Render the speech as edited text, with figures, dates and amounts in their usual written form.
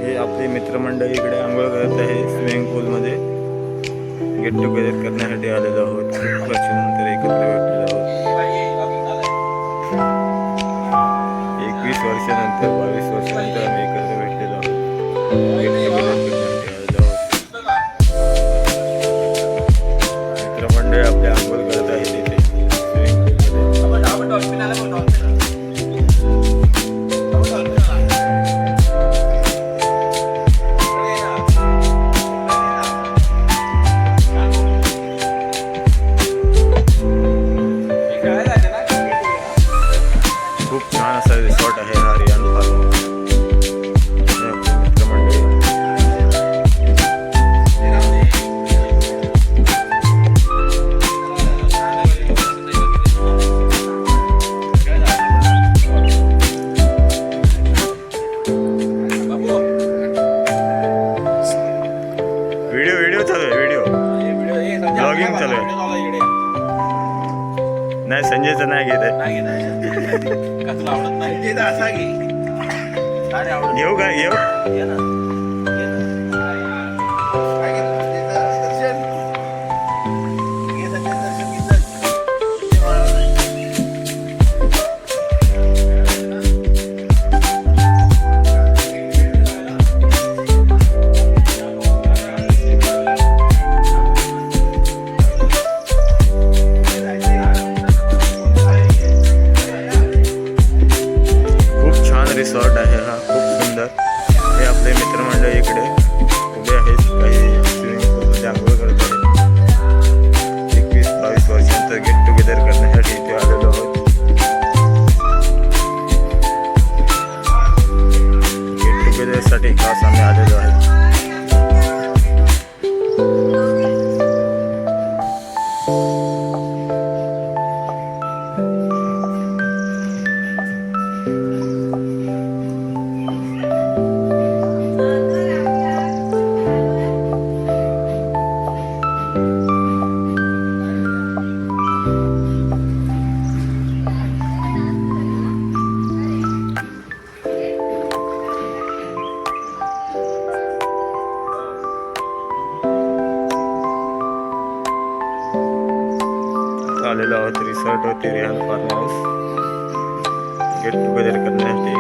हे आपली मित्रमंडळी इकडे आंघोळ करत आहे स्विमिंग पूलमध्ये. गेट टुगेदर करण्यासाठी आलेलो आहोत. खूप वर्षानंतर एकत्र भेटलेलो आहोत. 21 वर्षानंतर 22 वर्षानंतर आम्ही एकत्र भेटलेलो आहोत. गेट टुगेदर करण्यासाठी आलेलो आहोत. मित्रमंडळी आपले आंघोळ करत आहेत इथे स्विमिंग पूलमध्ये. खूप छान असा रिसॉर्ट आहे हा रियान फार्म हाऊस. मित्रमंडळी व्हिडिओ चालू आहे. व्हिडिओ ब्लॉगिंग चालू आहे. नाही संजयचं नाही घेत आहे. घेऊ का घेऊ. रिसॉर्ट आहे हा खूप सुंदर. हे आपले मित्रमंडळ इकडे उभे आहेत. काही स्विमिंग पूलमध्ये आंघोळ करत आहेत. 21-22 वर्षांतर गेट टुगेदर करण्यासाठी इथे आलेलो आहोत. गेट टुगेदरसाठी खास आम्ही आलेलो आहे. आलेलो आहोत रिसॉर्ट होते Riyan farm house get together करण्यासाठी.